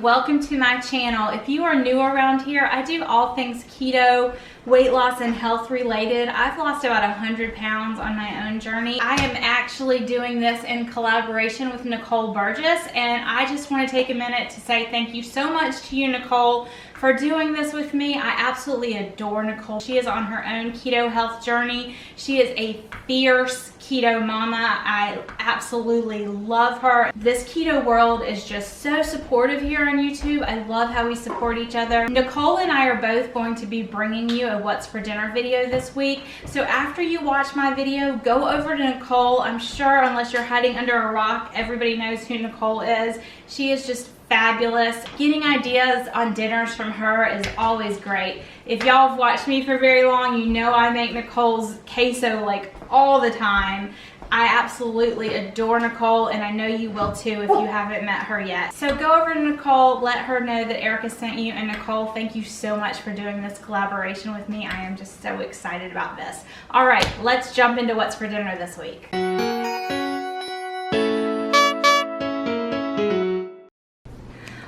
welcome to my channel. If you are new around here, I do all things keto, weight loss, and health related. I've lost about 100 pounds on my own journey. I am actually doing this in collaboration with Nicole Burgess, and I just want to take a minute to say thank you so much to you, Nicole, for doing this with me. I absolutely adore Nicole. She is on her own keto health journey. She is a fierce keto mama. I absolutely love her. This keto world is just so supportive here on YouTube. I love how we support each other. Nicole and I are both going to be bringing you a What's for Dinner video this week. So after you watch my video, go over to Nicole. I'm sure, unless you're hiding under a rock, everybody knows who Nicole is. She is just fabulous. Getting ideas on dinners from her is always great. If y'all have watched me for very long, you know I make Nicole's queso like all the time. I absolutely adore Nicole, and I know you will too if you haven't met her yet. So go over to Nicole, let her know that Erica sent you, and Nicole, thank you so much for doing this collaboration with me. I am just so excited about this. All right, let's jump into what's for dinner this week.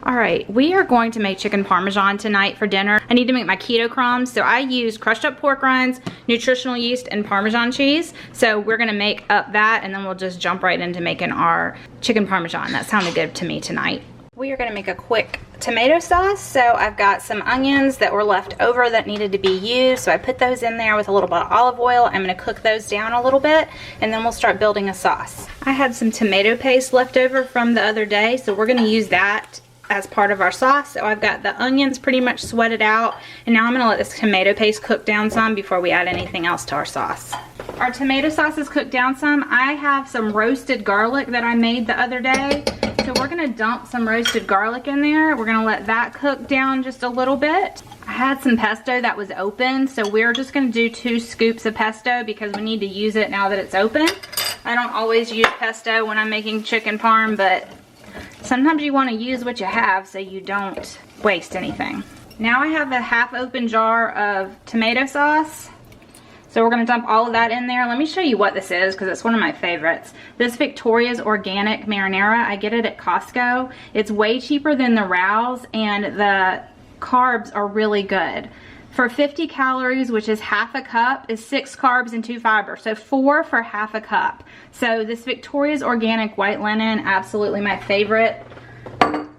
All right, we are going to make chicken parmesan tonight for dinner. I need to make my keto crumbs, so I use crushed up pork rinds, nutritional yeast, and Parmesan cheese. So we're gonna make up that, and then we'll just jump right into making our chicken parmesan. That sounded good to me tonight. We are gonna make a quick tomato sauce. So I've got some onions that were left over that needed to be used. So I put those in there with a little bit of olive oil. I'm gonna cook those down a little bit, and then we'll start building a sauce. I had some tomato paste left over from the other day, so we're gonna use that as part of our sauce. So I've got the onions pretty much sweated out, and now I'm gonna let this tomato paste cook down some before we add anything else to our sauce. Our tomato sauce is cooked down some. I have some roasted garlic that I made the other day, so we're gonna dump some roasted garlic in there. We're gonna let that cook down just a little bit. I had some pesto that was open, so we're just gonna do 2 scoops of pesto because we need to use it now that it's open. I don't always use pesto when I'm making chicken parm, but sometimes you want to use what you have so you don't waste anything. Now I have a half open jar of tomato sauce. So we're going to dump all of that in there. Let me show you what this is because it's one of my favorites. This Victoria's Organic Marinara. I get it at Costco. It's way cheaper than the Rouse, and the carbs are really good. For 50 calories, which is half a cup, is 6 carbs and 2 fiber. So 4 for half a cup. So this Victoria's Organic White Linen, absolutely my favorite.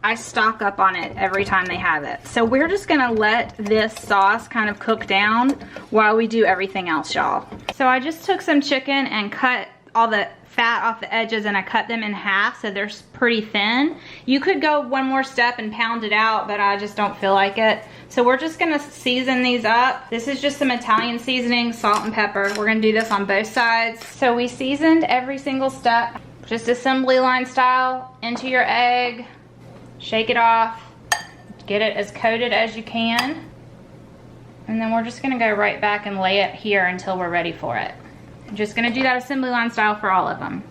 I stock up on it every time they have it. So we're just gonna let this sauce kind of cook down while we do everything else, y'all. So I just took some chicken and cut all the fat off the edges, and I cut them in half so they're pretty thin. You could go one more step and pound it out, but I just don't feel like it. So we're just gonna season these up. This is just some Italian seasoning, salt and pepper. We're gonna do this on both sides. So we seasoned every single step, just assembly line style, into your egg, shake it off, get it as coated as you can. And then we're just gonna go right back and lay it here until we're ready for it. I'm just gonna do that assembly line style for all of them.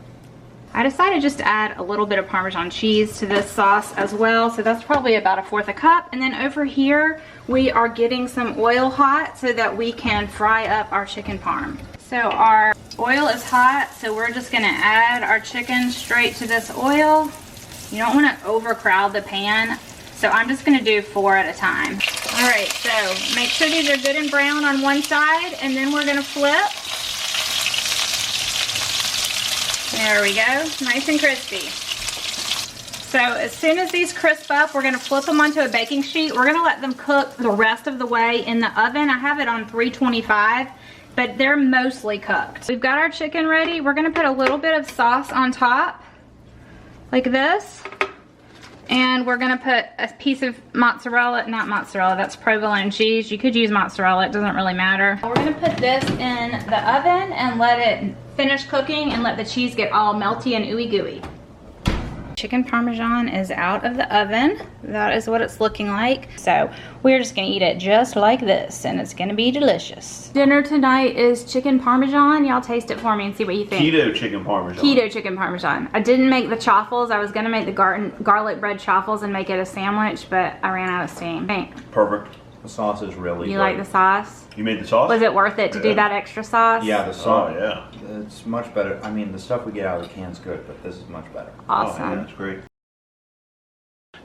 I decided just to add a little bit of Parmesan cheese to this sauce as well. So that's probably about 1/4 cup. And then over here, we are getting some oil hot so that we can fry up our chicken parm. So our oil is hot, so we're just gonna add our chicken straight to this oil. You don't wanna overcrowd the pan. So I'm just gonna do 4 at a time. All right, so make sure these are good and brown on one side, and then we're gonna flip. There we go, nice and crispy. So as soon as these crisp up, we're gonna flip them onto a baking sheet. We're gonna let them cook the rest of the way in the oven. I have it on 325, but they're mostly cooked. We've got our chicken ready. We're gonna put a little bit of sauce on top, like this. And we're gonna put a piece of mozzarella, not mozzarella, that's provolone cheese. You could use mozzarella, it doesn't really matter. We're gonna put this in the oven and let it finish cooking and let the cheese get all melty and ooey gooey. Chicken Parmesan is out of the oven. That is what it's looking like. So we're just gonna eat it just like this, and it's gonna be delicious. Dinner tonight is chicken Parmesan. Y'all taste it for me and see what you think. Keto chicken Parmesan. Keto chicken Parmesan. I didn't make the chaffles. I was gonna make the garlic bread chaffles and make it a sandwich, but I ran out of steam. Perfect. The sauce is really good. You like the sauce? You made the sauce? Was it worth it to do that extra sauce? Yeah, the sauce. Oh, yeah. It's much better. I mean, the stuff we get out of the can's good, but this is much better. Awesome. Oh, yeah, it's great.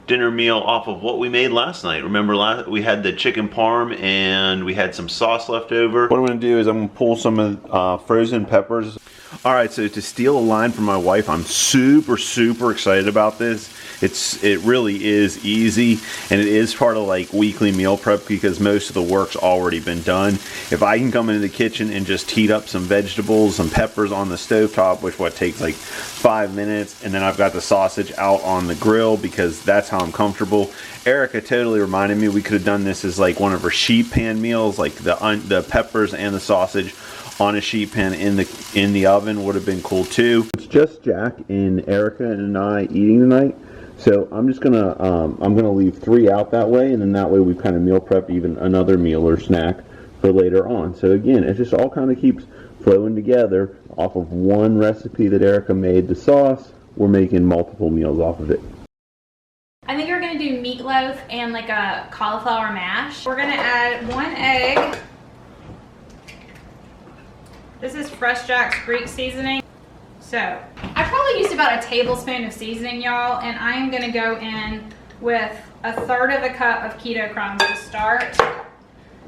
dinner meal off of what we made last night. Remember, we had the chicken parm and we had some sauce left over. What I'm going to do is I'm going to pull some of frozen peppers. All right, so to steal a line from my wife, I'm super excited about this. It really is easy, and it is part of like weekly meal prep because most of the work's already been done. If I can come into the kitchen and just heat up some vegetables, some peppers on the stovetop, which takes like 5 minutes, and then I've got the sausage out on the grill because that's how I'm comfortable. Erica totally reminded me we could have done this as like one of her sheet pan meals, like the peppers and the sausage on a sheet pan in the oven would have been cool too. It's just Jack and Erica and I eating tonight. So I'm just gonna leave 3 out that way, and then that way we kind of meal prep even another meal or snack for later on. So again, it just all kind of keeps flowing together off of one recipe that Erica made. The sauce, we're making multiple meals off of it. I think we're gonna do meatloaf and like a cauliflower mash. We're gonna add 1 egg. This is Fresh Jack's Greek seasoning. So I probably used about a tablespoon of seasoning, y'all, and I am gonna go in with 1/3 of a cup of keto crumbs to start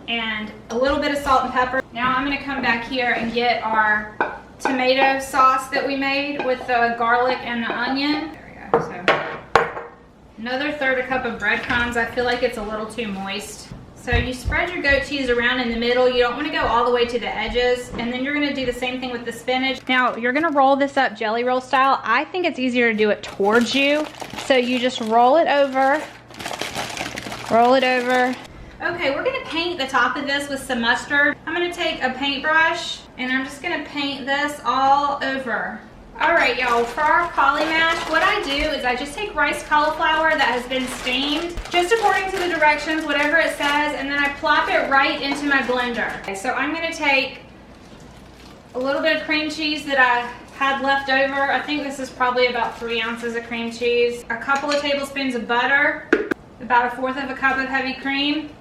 and a little bit of salt and pepper. Now I'm gonna come back here and get our tomato sauce that we made with the garlic and the onion. There we go. So another 1/3 a cup of breadcrumbs. I feel like it's a little too moist. So you spread your goat cheese around in the middle. You don't want to go all the way to the edges. And then you're going to do the same thing with the spinach. Now you're going to roll this up jelly roll style. I think it's easier to do it towards you. So you just roll it over. Roll it over. Okay, we're going to paint the top of this with some mustard. I'm going to take a paintbrush and I'm just going to paint this all over. Alright y'all, for our cauli mash, what I do is I just take rice cauliflower that has been steamed, just according to the directions, whatever it says, and then I plop it right into my blender. Okay, so I'm going to take a little bit of cream cheese that I had left over. I think this is probably about 3 ounces of cream cheese. A couple of tablespoons of butter, about 1/4 of a cup of heavy cream,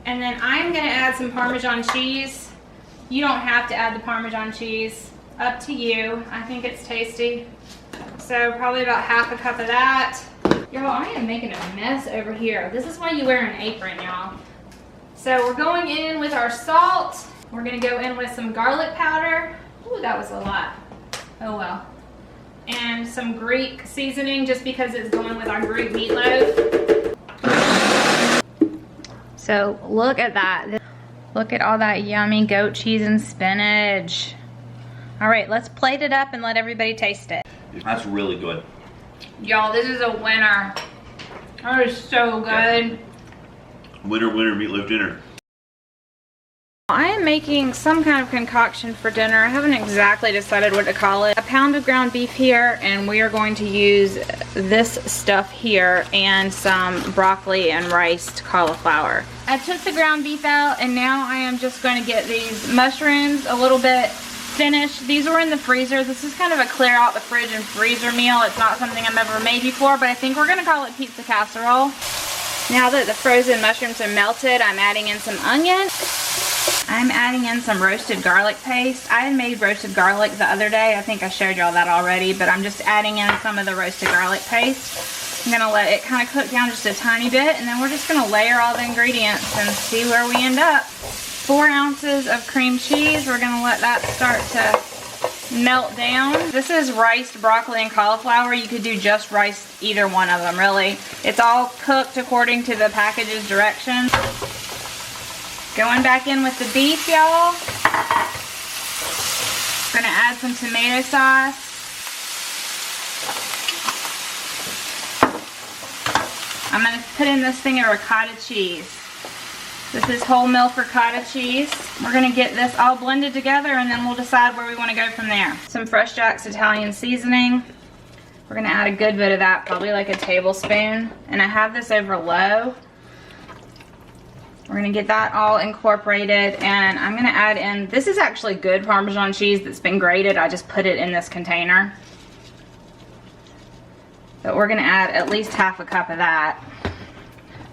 and then I'm going to add some Parmesan cheese. You don't have to add the Parmesan cheese. Up to you. I think it's tasty. So probably about 1/2 cup of that. Y'all, I am making a mess over here. This is why you wear an apron, y'all. So we're going in with our salt. We're gonna go in with some garlic powder. Ooh, that was a lot. Oh well. And some Greek seasoning just because it's going with our Greek meatloaf. So look at that. Look at all that yummy goat cheese and spinach. All right, let's plate it up and let everybody taste it. That's really good. Y'all, this is a winner. That is so good. Winner, winner, meatloaf dinner. I am making some kind of concoction for dinner. I haven't exactly decided what to call it. A pound of ground beef here, and we are going to use this stuff here and some broccoli and riced cauliflower. I took the ground beef out, and now I am just going to get these mushrooms a little bit finished. These were in the freezer. This is kind of a clear out the fridge and freezer meal. It's not something I've ever made before, but I think we're going to call it pizza casserole. Now that the frozen mushrooms are melted, I'm adding in some onion. I'm adding in some roasted garlic paste. I had made roasted garlic the other day. I think I showed y'all that already, but I'm just adding in some of the roasted garlic paste. I'm gonna let it kind of cook down just a tiny bit, and then we're just gonna layer all the ingredients and see where we end up. 4 ounces of cream cheese. We're gonna let that start to melt down. This is riced broccoli and cauliflower. You could do just rice, either one of them really. It's all cooked according to the package's directions. Going back in with the beef, y'all. Gonna add some tomato sauce. I'm gonna put in this thing of ricotta cheese. This is whole milk ricotta cheese. We're gonna get this all blended together and then we'll decide where we wanna go from there. Some Fresh Jack's Italian seasoning. We're gonna add a good bit of that, probably like a tablespoon. And I have this over low. We're gonna get that all incorporated, and I'm gonna add in, this is actually good Parmesan cheese that's been grated. I just put it in this container. But we're gonna add at least 1/2 cup of that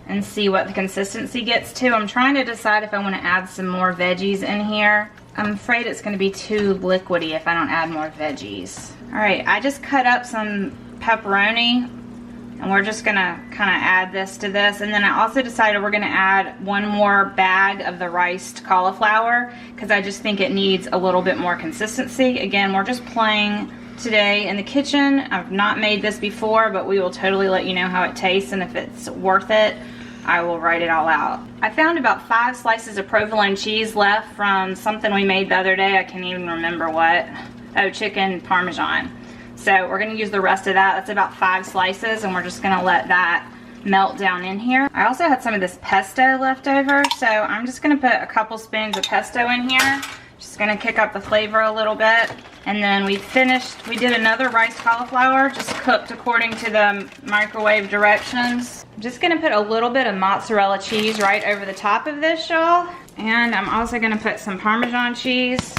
and see what the consistency gets to. I'm trying to decide if I wanna add some more veggies in here. I'm afraid it's gonna be too liquidy if I don't add more veggies. All right, I just cut up some pepperoni. And we're just gonna kind of add this to this. And then I also decided we're gonna add one more bag of the riced cauliflower because I just think it needs a little bit more consistency. Again, we're just playing today in the kitchen. I've not made this before, but we will totally let you know how it tastes, and if it's worth it, I will write it all out. I found about 5 slices of provolone cheese left from something we made the other day. I can't even remember what. Oh, chicken parmesan. So we're gonna use the rest of that. That's about 5 slices, and we're just gonna let that melt down in here. I also had some of this pesto left over, so I'm just gonna put a couple spoons of pesto in here. Just gonna kick up the flavor a little bit. And then we did another riced cauliflower, just cooked according to the microwave directions. I'm just gonna put a little bit of mozzarella cheese right over the top of this, y'all. And I'm also gonna put some Parmesan cheese.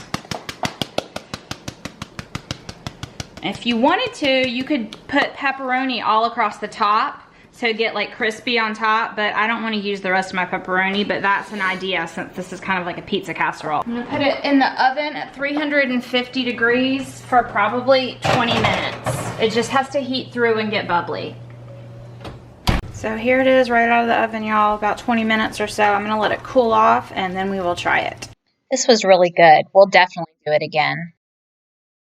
If you wanted to, you could put pepperoni all across the top so get like crispy on top, but I don't want to use the rest of my pepperoni, but that's an idea since this is kind of like a pizza casserole. I'm gonna put it in the oven at 350 degrees for probably 20 minutes. It just has to heat through and get bubbly. So here it is right out of the oven, y'all, about 20 minutes or so. I'm gonna let it cool off and then we will try it. This was really good. We'll definitely do it again.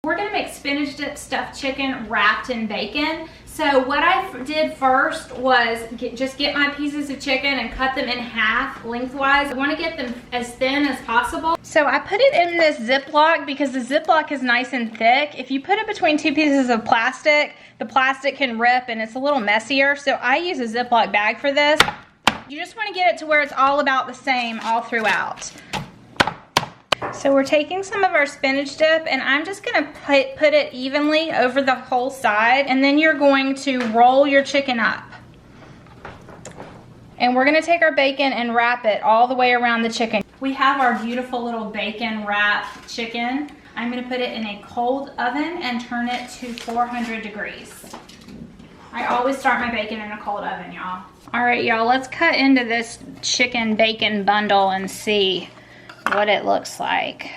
We're gonna make spinach dip stuffed chicken wrapped in bacon. So what I did first was just get my pieces of chicken and cut them in half lengthwise. I wanna get them as thin as possible. So I put it in this Ziploc because the Ziploc is nice and thick. If you put it between 2 pieces of plastic, the plastic can rip and it's a little messier. So I use a Ziploc bag for this. You just wanna get it to where it's all about the same all throughout. So we're taking some of our spinach dip and I'm just gonna put it evenly over the whole side, and then you're going to roll your chicken up. And we're gonna take our bacon and wrap it all the way around the chicken. We have our beautiful little bacon wrapped chicken. I'm gonna put it in a cold oven and turn it to 400 degrees. I always start my bacon in a cold oven, y'all. All right, y'all, let's cut into this chicken bacon bundle and see what it looks like.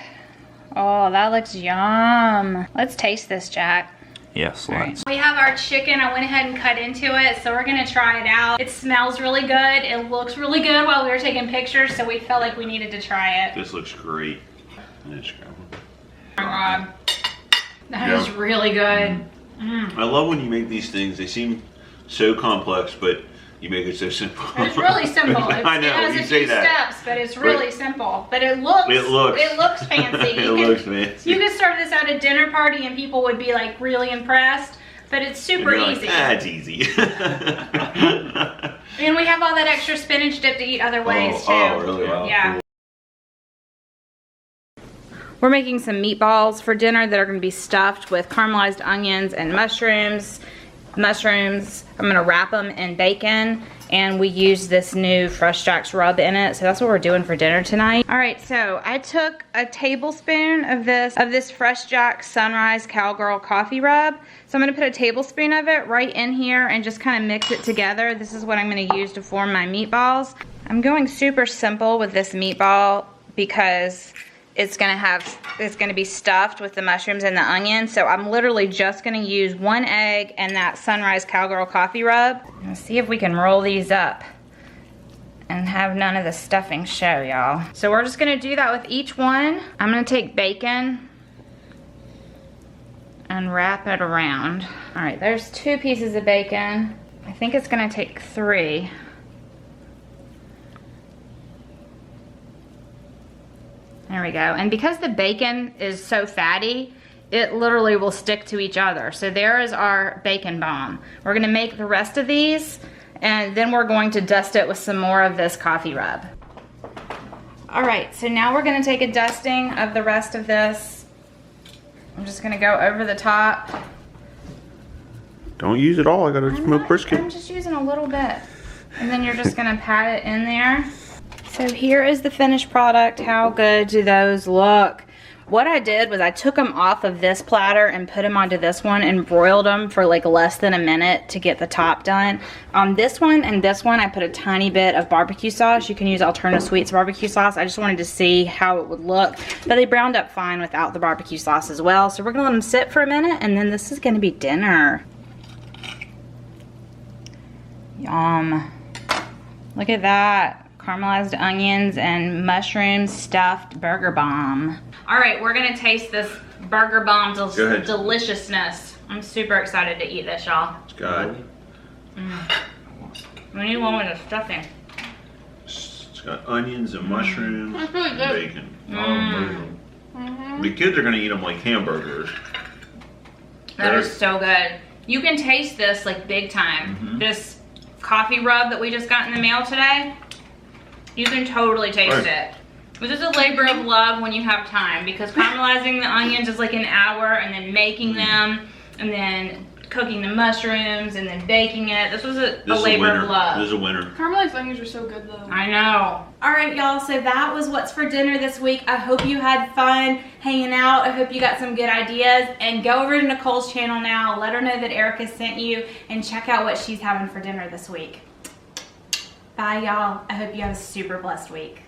Oh, that looks yum. Let's taste this, Jack. Yes, All let's. right. We have our chicken. I went ahead and cut into it, so we're gonna try it out. It smells really good. It looks really good while we were taking pictures, so we felt like we needed to try it. This looks great. Oh my God. That is really good. I love when you make these things. They seem so complex, but you make it so simple. It's really simple. I know, it has you a say few that. steps, but it's really simple. But it looks fancy. It looks fancy. You could serve this at a dinner party and people would be like really impressed, but it's super easy. Like, it's easy. And we have all that extra spinach dip to eat other ways too. Oh, really? Wow. Yeah. Cool. We're making some meatballs for dinner that are going to be stuffed with caramelized onions and mushrooms. I'm gonna wrap them in bacon, and we use this new Fresh Jack's rub in it, so that's what we're doing for dinner tonight. All right, so I took a tablespoon of this Fresh Jack's Sunrise Cowgirl coffee rub. So I'm gonna put a tablespoon of it right in here and just kind of mix it together. This is what I'm gonna use to form my meatballs. I'm going super simple with this meatball because it's gonna be stuffed with the mushrooms and the onion. So I'm literally just gonna use 1 egg and that Sunrise Cowgirl coffee rub. Let's see if we can roll these up and have none of the stuffing show, y'all. So we're just gonna do that with each one. I'm gonna take bacon and wrap it around. All right, there's 2 pieces of bacon. I think it's gonna take 3. There we go. And because the bacon is so fatty, it literally will stick to each other. So there is our bacon bomb. We're gonna make the rest of these, and then we're going to dust it with some more of this coffee rub. All right, so now we're gonna take a dusting of the rest of this. I'm just gonna go over the top. Don't use it all. I got a smoked brisket. I'm just using a little bit. And then you're just gonna pat it in there. So here is the finished product. How good do those look? What I did was I took them off of this platter and put them onto this one and broiled them for like less than a minute to get the top done. On this one and this one, I put a tiny bit of barbecue sauce. You can use Alternative Sweets barbecue sauce. I just wanted to see how it would look, but they browned up fine without the barbecue sauce as well. So we're gonna let them sit for a minute, and then this is gonna be dinner. Yum. Look at that. Caramelized onions and mushroom stuffed burger bomb. All right, we're gonna taste this burger bomb deliciousness. I'm super excited to eat this, y'all. It's got, We need one with the stuffing. it's got onions and mushrooms That's really and good. bacon. The kids are gonna eat them like hamburgers. That is so good. You can taste this like big time. This coffee rub that we just got in the mail today, you can totally taste it. This is a labor of love when you have time, because caramelizing the onions is like an hour, and then making them, and then cooking the mushrooms, and then baking it. This was a labor of love. This is a winner. Caramelized onions are so good though. I know. All right, y'all, so that was what's for dinner this week. I hope you had fun hanging out. I hope you got some good ideas. And go over to Nicole's channel now. Let her know that Erica sent you, and check out what she's having for dinner this week. Bye, y'all. I hope you have a super blessed week.